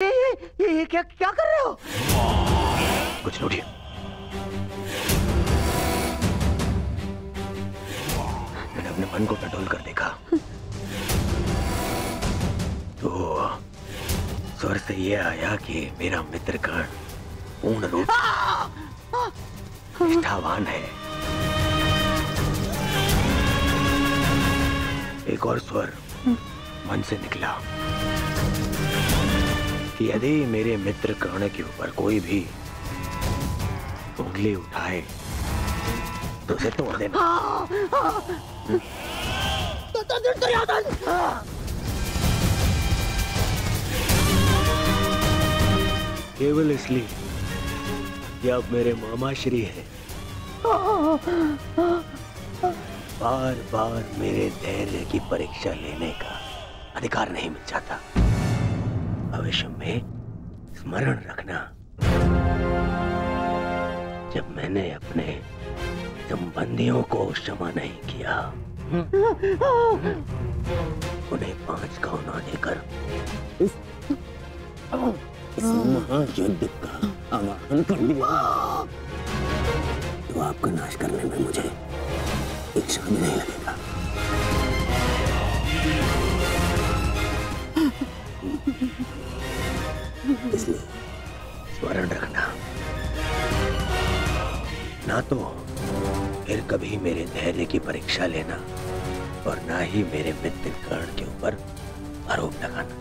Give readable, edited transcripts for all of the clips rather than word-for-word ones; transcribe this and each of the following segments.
ये क्या क्या कर रहे हो? कुछ नहीं, मैंने अपने मन को टटोल कर देखा तो स्वर से ये आया कि मेरा मित्र कर्ण पूर्ण रूप निष्ठावान है। एक और स्वर मन से निकला कि यदि मेरे मित्र कर्ण के ऊपर कोई भी उंगली उठाए तो उसे तोड़ देना। केवल इसलिए कि आप मेरे मामा श्री हैं। बार बार मेरे धैर्य की परीक्षा लेने का अधिकार नहीं मिल जाता। भविष्य में स्मरण रखना, जब मैंने अपने संबंधियों को क्षमा नहीं किया, उन्हें 5 गांव ना देकर इस महायुद्ध का आह्वान कर दिया, तो आपका नाश करने में मुझे एक क्षण भी नहीं लगेगा। इसलिए स्मरण रखना, ना तो फिर कभी मेरे धैर्य की परीक्षा लेना और ना ही मेरे मित्र कर्ण के ऊपर आरोप लगाना।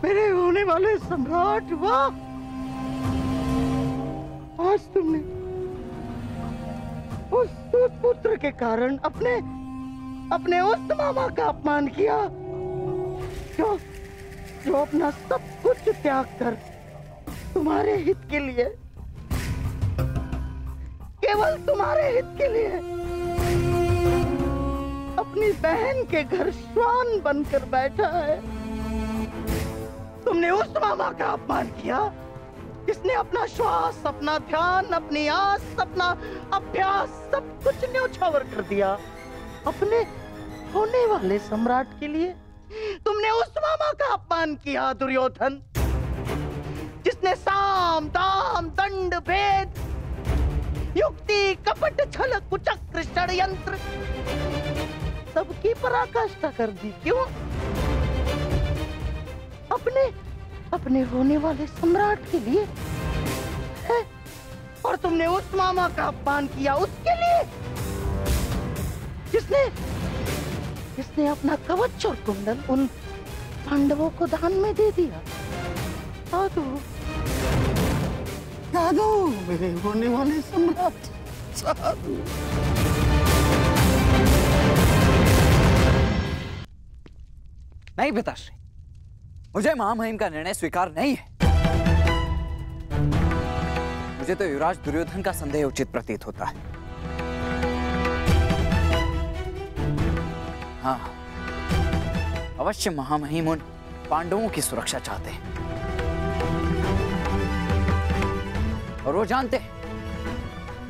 मेरे होने वाले सम्राट, वाह! आज तुमने उस पुत्र के कारण अपने उस मामा का अपमान किया जो अपना सब कुछ त्याग कर तुम्हारे हित के लिए, केवल तुम्हारे हित के लिए अपनी बहन के घर श्वान बनकर बैठा है। तुमने उस मामा का अपमान किया जिसने अपना श्वास, अपना ध्यान, अपनी आस, अपना अभ्यास सब कुछ न्योछावर कर दिया अपने होने वाले सम्राट के लिए। तुमने उस मामा का अपमान किया दुर्योधन, जिसने साम, दाम, दंड, भेद, युक्ति, कपट, छल, कुचक्र, षड्यंत्र सबकी पराकाष्ठा कर दी। क्यों? अपने होने वाले सम्राट के लिए है? और तुमने उस मामा का अपमान किया उसके लिए जिसने अपना कवच और कुंडल उन पांडवों को दान में दे दिया। साधु मेरे होने वाले सम्राट, साधु। नहीं पिताश्री, मुझे महामहिम का निर्णय स्वीकार नहीं है। मुझे तो युवराज दुर्योधन का संदेह उचित प्रतीत होता है। हाँ, अवश्य महामहिम उन पांडवों की सुरक्षा चाहते हैं और वो जानते हैं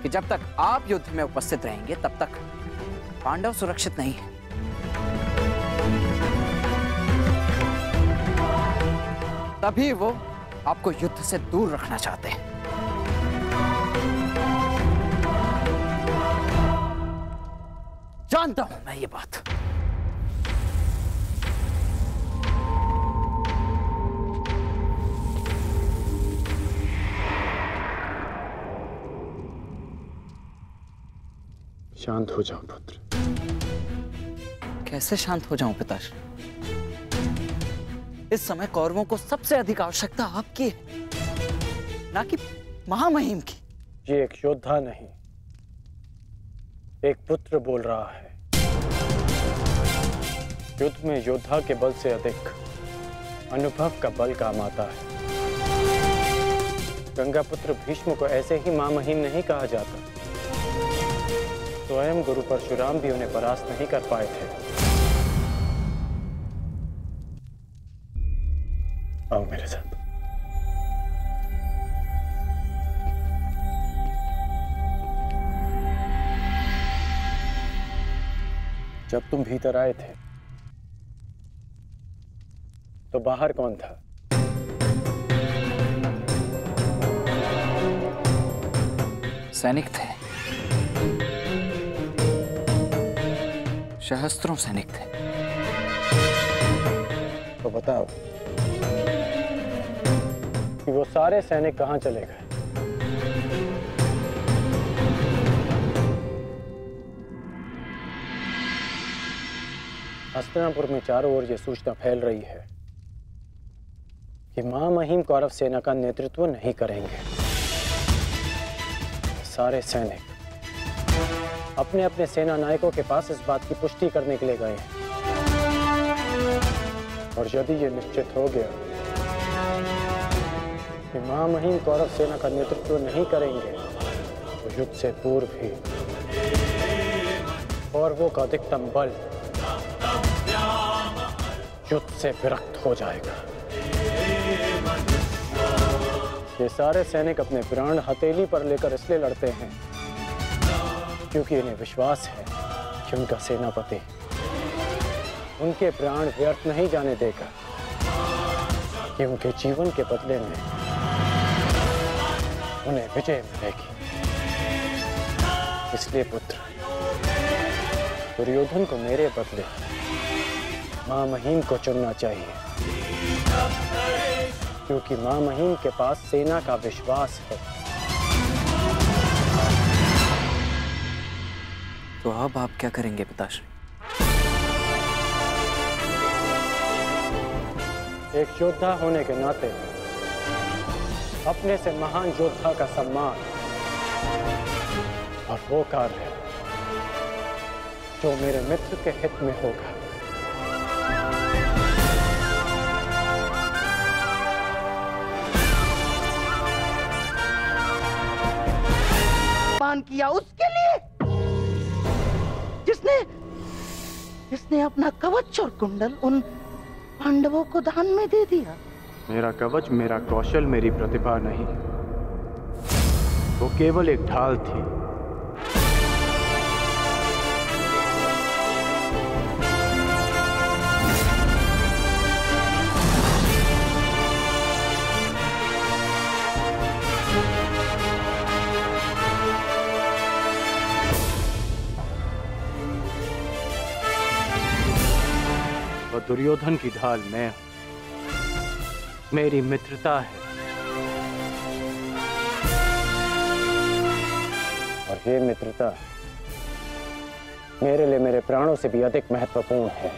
कि जब तक आप युद्ध में उपस्थित रहेंगे तब तक पांडव सुरक्षित नहीं है। तभी वो आपको युद्ध से दूर रखना चाहते हैं। जानता हूं मैं ये बात। शांत हो जाओ पुत्र। कैसे शांत हो जाऊं पिताश्री? इस समय कौरवों को सबसे अधिक आवश्यकता आपकी है, ना कि महामहिम की। ये एक योद्धा नहीं, एक पुत्र बोल रहा है। युद्ध में योद्धा के बल से अधिक अनुभव का बल काम आता है। गंगापुत्र भीष्म को ऐसे ही मामहीन नहीं कहा जाता। स्वयं गुरु परशुराम भी उन्हें परास्त नहीं कर पाए थे। आओ मेरे साथ। जब तुम भीतर आए थे तो बाहर कौन था? सैनिक थे, सहस्त्रों सैनिक थे। तो बताओ कि वो सारे सैनिक कहां चले गए? हस्तिनापुर में चारों ओर ये सूचना फैल रही है कि महामहिम कौरव सेना का नेतृत्व नहीं करेंगे। सारे सैनिक अपने अपने सेना नायकों के पास इस बात की पुष्टि करने के लिए गए हैं। और यदि ये निश्चित हो गया कि महामहिम कौरव सेना का नेतृत्व नहीं करेंगे तो युद्ध से पूर्व ही कौरवों का अधिकतम बल युद्ध से विरक्त हो जाएगा। ये सारे सैनिक अपने प्राण हथेली पर लेकर इसलिए लड़ते हैं क्योंकि इन्हें विश्वास है कि उनका सेनापति उनके प्राण व्यर्थ नहीं जाने देगा, कि उनके जीवन के बदले में उन्हें विजय मिलेगी। इसलिए पुत्र, दुर्योधन को मेरे बदले महामहिम को चुनना चाहिए, क्योंकि महामहिम के पास सेना का विश्वास है। तो अब आप क्या करेंगे पिताश्री? एक योद्धा होने के नाते अपने से महान योद्धा का सम्मान और वो कार्य जो मेरे मित्र के हित में होगा। मान किया उसके लिए जिसने अपना कवच और कुंडल उन पांडवों को दान में दे दिया। मेरा कवच, मेरा कौशल, मेरी प्रतिभा नहीं, वो केवल एक ढाल थी। और दुर्योधन की ढाल मैं हूं, मेरी मित्रता है। और ये मित्रता मेरे लिए मेरे प्राणों से भी अधिक महत्वपूर्ण है।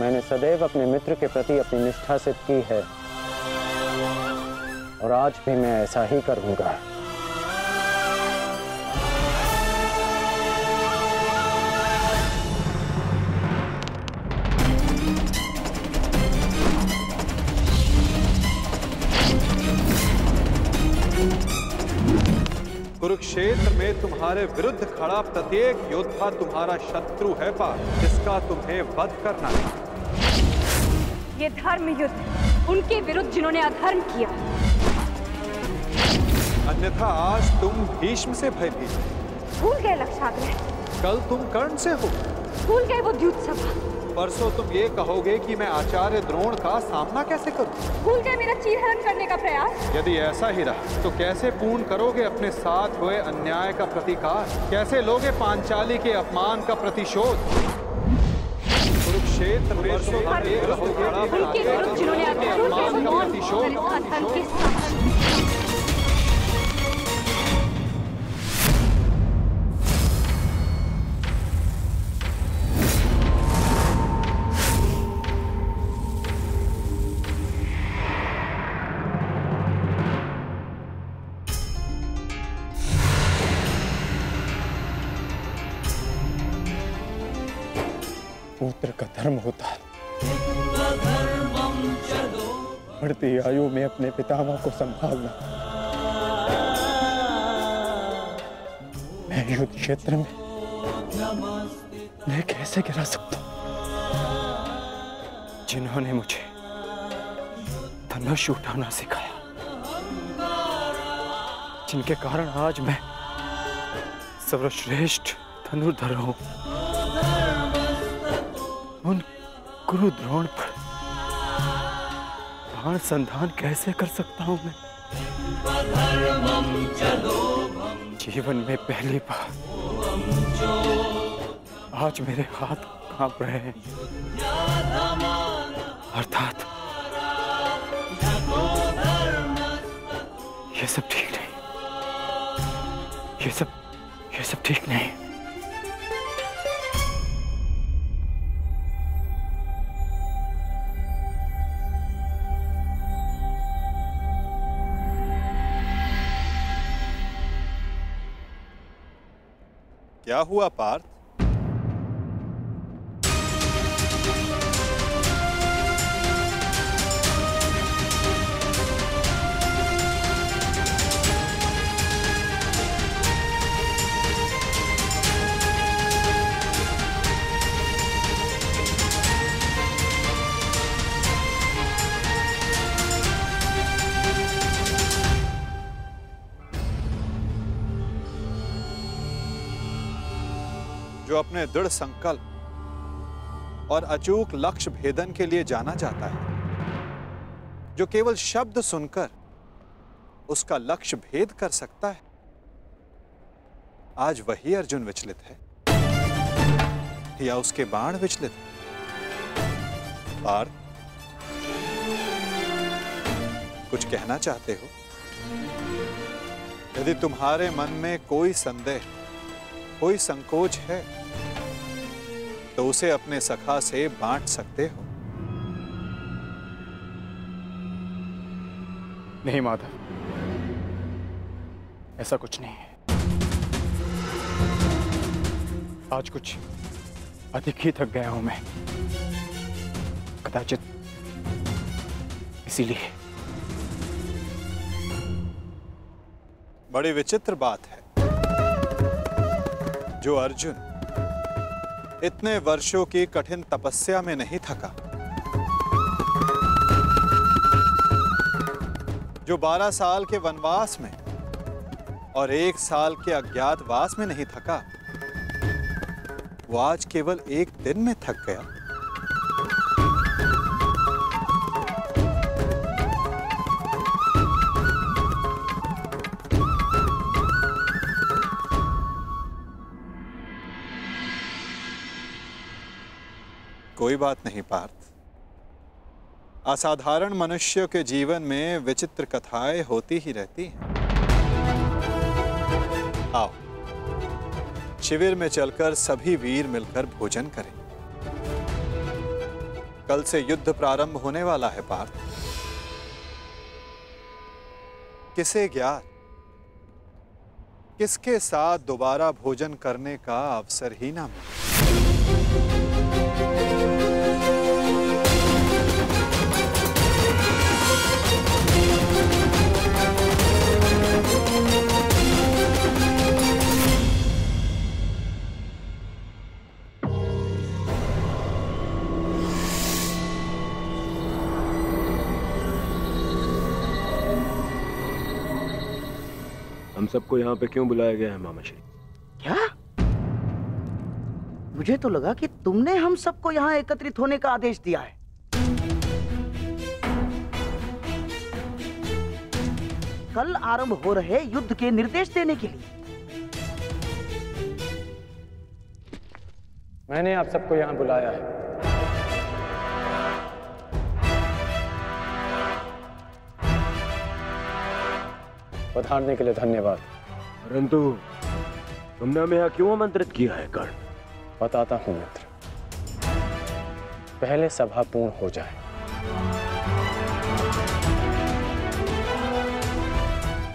मैंने सदैव अपने मित्र के प्रति अपनी निष्ठा सिद्ध की है और आज भी मैं ऐसा ही करूंगा। कुरुक्षेत्र में तुम्हारे विरुद्ध खड़ा प्रत्येक योद्धा तुम्हारा शत्रु है पार्थ, जिसका तुम्हें वध करना है। ये धर्म युद्ध उनके विरुद्ध जिन्होंने अधर्म किया। अन्यथा आज तुम भीष्म से भयभीत, भूल गए लक्षाग्रह, कल तुम कर्ण से हो, भूल गए वो द्यूत सभा, परसों तुम ये कहोगे कि मैं आचार्य द्रोण का सामना कैसे करूं, भूल गए मेरा चीरहरण करने का प्रयास। यदि ऐसा ही रहा तो कैसे पूर्ण करोगे अपने साथ हुए अन्याय का प्रतिकार, कैसे लोगे पांचाली के अपमान का प्रतिशोध। कुरुक्षेत्र में उनके विरुद्ध जिन्होंने अधर्म के पुत्र का धर्म होता है बढ़ती आयु में अपने पितामह को संभालना। मैं युद्ध क्षेत्र में मैं कैसे गिरा सकता हूं? जिन्होंने मुझे धनुष उठाना सिखाया, जिनके कारण आज मैं सर्वश्रेष्ठ धनुर्धर हूं, उन गुरु द्रोण पर बाण संधान कैसे कर सकता हूं मैं? जीवन में पहली बार आज मेरे हाथ कांप रहे हैं, अर्थात ये सब ठीक नहीं, ये सब ठीक नहीं। क्या हुआ पार्थ? जो अपने दृढ़ संकल्प और अचूक लक्ष्य भेदन के लिए जाना जाता है, जो केवल शब्द सुनकर उसका लक्ष्य भेद कर सकता है, आज वही अर्जुन विचलित है या उसके बाण विचलित है? पार्थ, कुछ कहना चाहते हो? यदि तुम्हारे मन में कोई संदेह, कोई संकोच है, तो उसे अपने सखा से बांट सकते हो। नहीं माधव, ऐसा कुछ नहीं है। आज कुछ अधिक ही थक गया हूं मैं, कदाचित इसीलिए। बड़ी विचित्र बात है, जो अर्जुन इतने वर्षों की कठिन तपस्या में नहीं थका, जो 12 साल के वनवास में और 1 साल के अज्ञातवास में नहीं थका, वो आज केवल एक दिन में थक गया। कोई बात नहीं पार्थ, असाधारण मनुष्य के जीवन में विचित्र कथाएं होती ही रहती हैं। आओ, शिविर में चलकर सभी वीर मिलकर भोजन करें। कल से युद्ध प्रारंभ होने वाला है पार्थ। किसे ज्ञात किसके साथ दोबारा भोजन करने का अवसर ही ना मिले। हम सबको यहाँ पे क्यों बुलाया गया है मामाश्री? क्या? मुझे तो लगा कि तुमने हम सबको यहाँ एकत्रित होने का आदेश दिया है। कल आरंभ हो रहे युद्ध के निर्देश देने के लिए। मैंने आप सबको यहाँ बुलाया है। पधारने के लिए धन्यवाद। परंतु तुमने हमें यहाँ क्यों आमंत्रित किया है कर्ण? बताता हूं मित्र, पहले सभा पूर्ण हो जाए।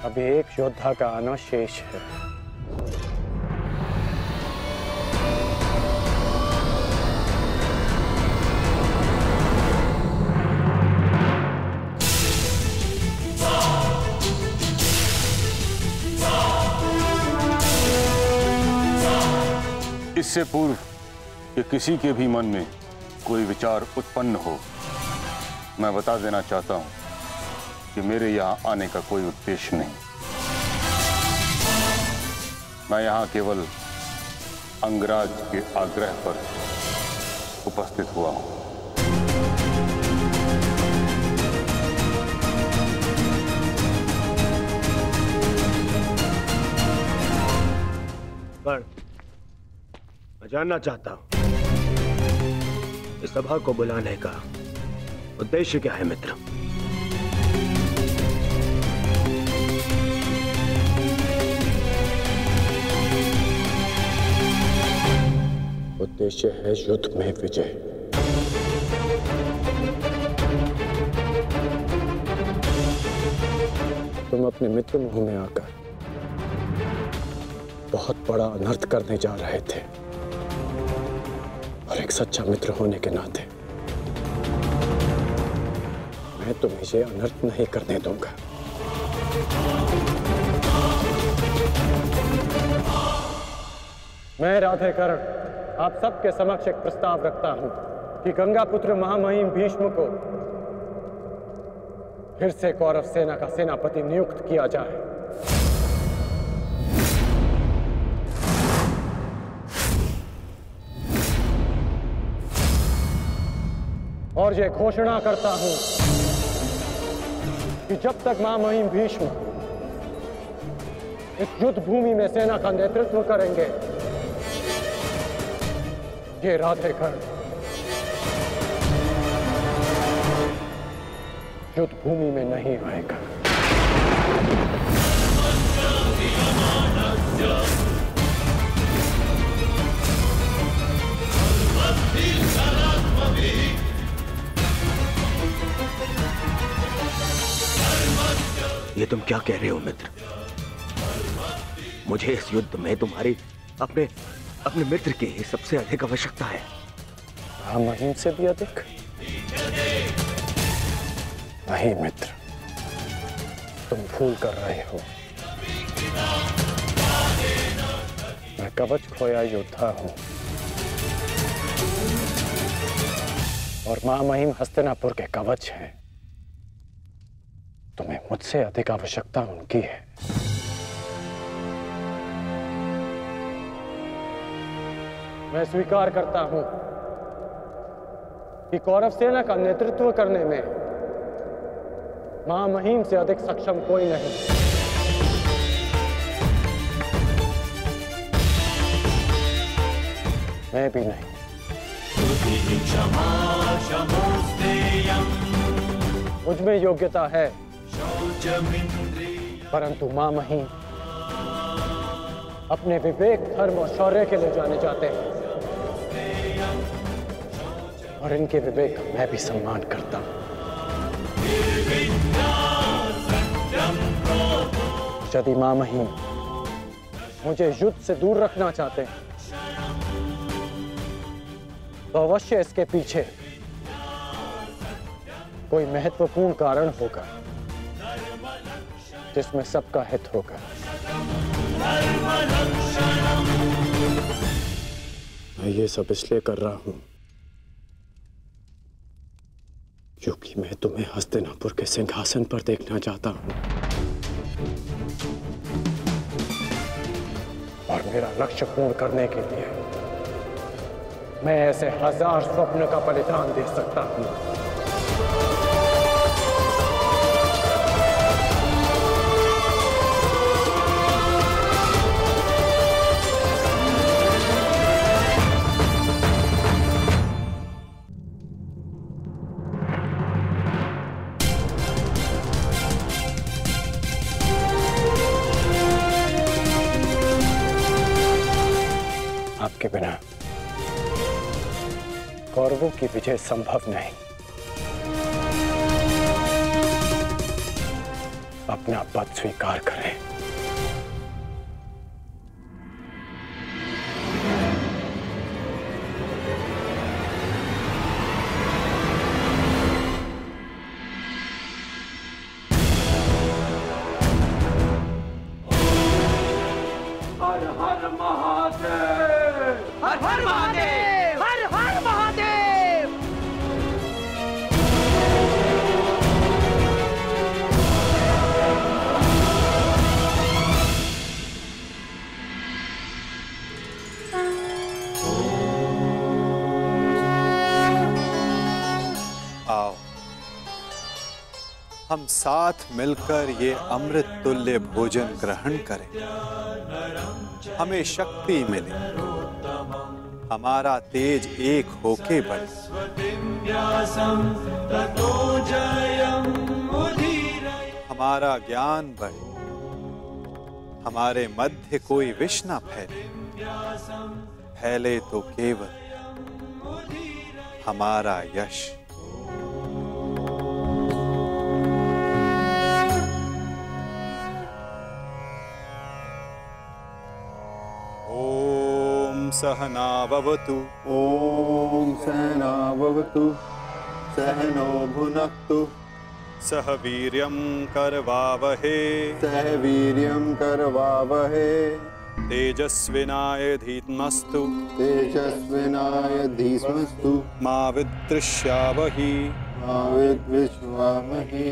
अभी एक योद्धा का आना शेष है। इससे पूर्व कि किसी के भी मन में कोई विचार उत्पन्न हो, मैं बता देना चाहता हूं कि मेरे यहाँ आने का कोई उद्देश्य नहीं। मैं यहाँ केवल अंगराज के आग्रह पर उपस्थित हुआ हूं। पर मैं जानना चाहता हूं इस सभा को बुलाने का उद्देश्य क्या है मित्र? उद्देश्य है युद्ध में विजय। तुम अपने मित्र मुंह में आकर बहुत बड़ा अनर्थ करने जा रहे थे और एक सच्चा मित्र होने के नाते मैं तुम्हें ये अनर्थ नहीं करने दूंगा। मैं राधेकर्ण आप सबके समक्ष एक प्रस्ताव रखता हूं कि गंगा पुत्र महामहिम भीष्म को फिर से कौरव सेना का सेनापति नियुक्त किया जाए। और ये घोषणा करता हूं कि जब तक महामहिम भीष्म इस युद्ध भूमि में सेना का नेतृत्व करेंगे, ये राधेकर्ण युद्ध भूमि में नहीं आएगा। ये तुम क्या कह रहे हो मित्र? मुझे इस युद्ध में तुम्हारी अपने मित्र की ही सबसे अधिक आवश्यकता है। महामहिम से भी अधिक? नहीं मित्र, तुम भूल कर रहे हो। मैं कवच खोया योद्धा हूं और महामहिम हस्तिनापुर के कवच हैं। तुम्हें मुझसे अधिक आवश्यकता उनकी है। मैं स्वीकार करता हूं कि कौरव सेना का नेतृत्व करने में महामहिम से अधिक सक्षम कोई नहीं। मैं भी नहीं। मुझ में योग्यता है, परंतु महामहिम अपने विवेक, धर्म और शौर्य के लिए जाने जाते हैं और इनके विवेक का मैं भी सम्मान करता हूं। यदि महामहिम मुझे युद्ध से दूर रखना चाहते हैं तो अवश्य इसके पीछे कोई महत्वपूर्ण कारण होगा जिसमें सबका हित होगा। मैं ये सब इसलिए कर रहा हूं क्योंकि मैं तुम्हें हस्तिनापुर के सिंहासन पर देखना चाहता हूं और मेरा लक्ष्य पूर्ण करने के लिए मैं ऐसे 1000 स्वप्न का बलिदान दे सकता हूं। आपके बिना कौरवों की विजय संभव नहीं। अपना पद स्वीकार करें। हर हर महादेव, हर हम साथ मिलकर ये अमृत तुल्य भोजन ग्रहण करें, हमें शक्ति मिले, हमारा तेज एक होके बढ़े। हमारा ज्ञान बढ़े, हमारे मध्य कोई विष न फैले, फैले तो केवल हमारा यश। ओम सहना भवतु। ओम सहना भवतु। सहनो भुनक्तु। सह वीर्यं करवावहे। सह वीर्यं करवावहे। तेजस्विनाय धीमस्तु। तेजस्विनाय धीमस्तु। मा विद्विषावहि। मा विद्विषावहि।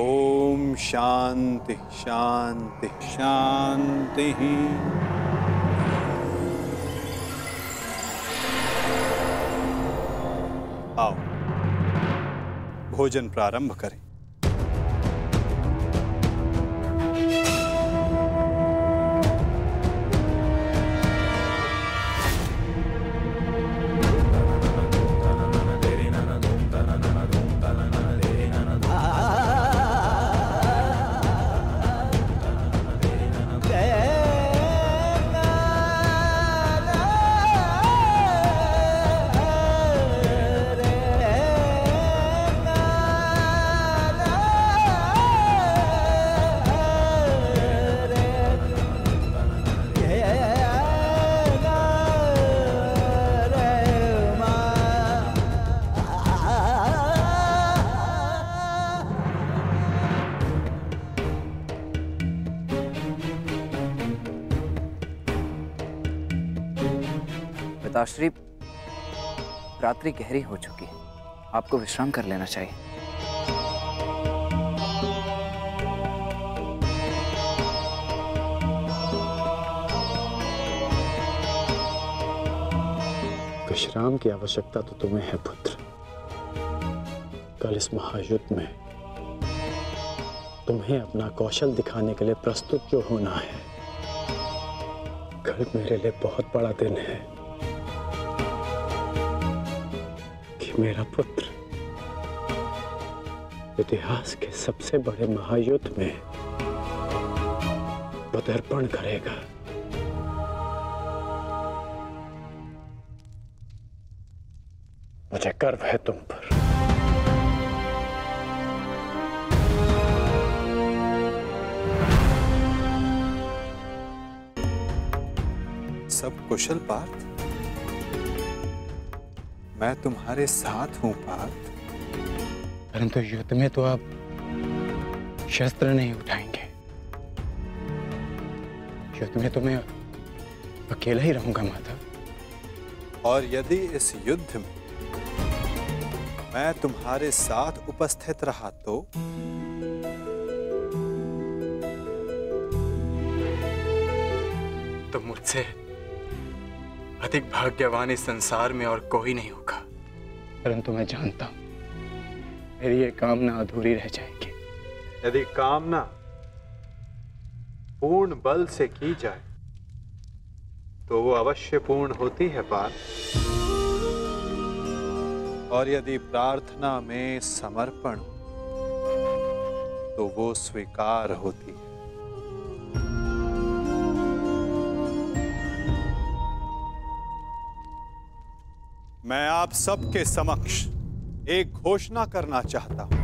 ओम शांति शांति शांति। आओ भोजन प्रारंभ करें। पिताश्री, रात्रि गहरी हो चुकी है, आपको विश्राम कर लेना चाहिए। विश्राम की आवश्यकता तो तुम्हें है पुत्र। कल इस महायुद्ध में तुम्हें अपना कौशल दिखाने के लिए प्रस्तुत जो होना है। कल मेरे लिए बहुत बड़ा दिन है कि मेरा पुत्र इतिहास के सबसे बड़े महायुद्ध में पदार्पण करेगा। मुझे गर्व है तुम पर। सब कुशल पार्थ? मैं तुम्हारे साथ हूं पार्थ। परंतु युद्ध में तो आप शस्त्र नहीं उठाएंगे। युद्ध में तो मैं अकेला ही रहूंगा माता। और यदि इस युद्ध में मैं तुम्हारे साथ उपस्थित रहा तो मुझसे अधिक भाग्यवान इस संसार में और कोई नहीं होगा। परंतु मैं जानता हूं मेरी ये कामना अधूरी रह जाएगी। यदि कामना पूर्ण बल से की जाए तो वो अवश्य पूर्ण होती है पार्थ। और यदि प्रार्थना में समर्पण तो वो स्वीकार होती है। मैं आप सबके समक्ष एक घोषणा करना चाहता हूं।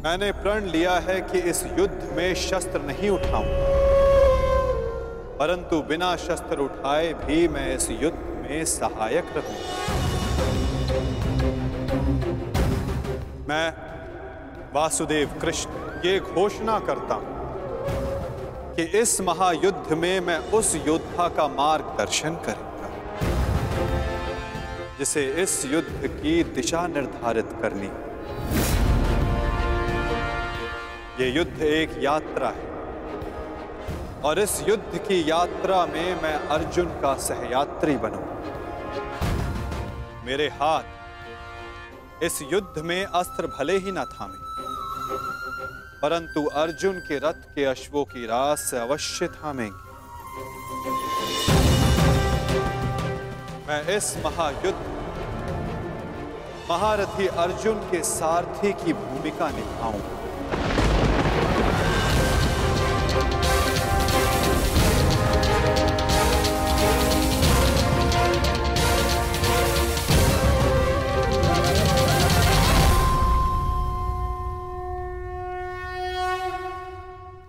मैंने प्रण लिया है कि इस युद्ध में शस्त्र नहीं उठाऊंगा, परंतु बिना शस्त्र उठाए भी मैं इस युद्ध में सहायक रहूंगा। मैं वासुदेव कृष्ण ये घोषणा करता हूं कि इस महायुद्ध में मैं उस योद्धा का मार्गदर्शन करूंगा जिसे इस युद्ध की दिशा निर्धारित करनी। ये युद्ध एक यात्रा है और इस युद्ध की यात्रा में मैं अर्जुन का सहयात्री बनूंगा। मेरे हाथ इस युद्ध में अस्त्र भले ही ना थामे, परंतु अर्जुन के रथ के अश्वों की रास से अवश्य थामेंगे। मैं इस महायुद्ध महारथी अर्जुन के सारथी की भूमिका निभाऊंगा।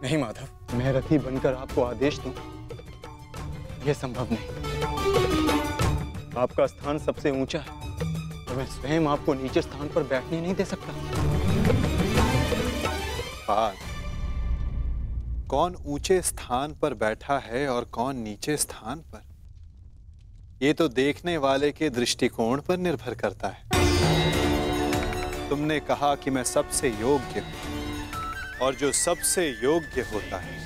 नहीं माधव, मैं रथी बनकर आपको आदेश दूं, यह संभव नहीं। आपका स्थान सबसे ऊंचा है और मैं स्वयं आपको नीचे स्थान पर बैठने नहीं दे सकता। कौन ऊंचे स्थान पर बैठा है और कौन नीचे स्थान पर, ये तो देखने वाले के दृष्टिकोण पर निर्भर करता है। तुमने कहा कि मैं सबसे योग्य हूं, और जो सबसे योग्य होता है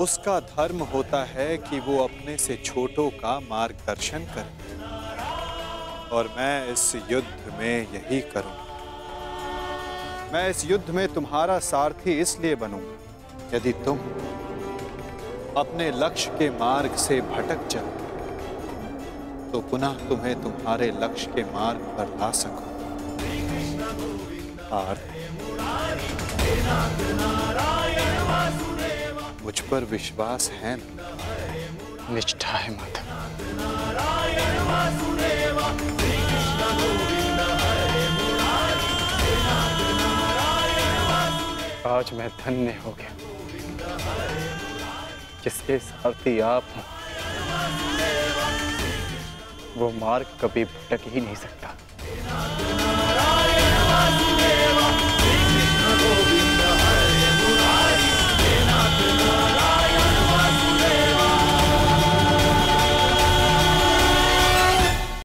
उसका धर्म होता है कि वो अपने से छोटों का मार्गदर्शन करे, और मैं इस युद्ध में यही करूंगा। मैं इस युद्ध में तुम्हारा सारथी इसलिए बनूंगा, यदि तुम अपने लक्ष्य के मार्ग से भटक जाओ तो पुनः तुम्हें तुम्हारे लक्ष्य के मार्ग पर ला सकूं। मुझ पर विश्वास है ना? निष्ठा है माधव। आज मैं धन्य हो गया, जिसके सारथी आप हो वो मार्ग कभी भटक ही नहीं सकता।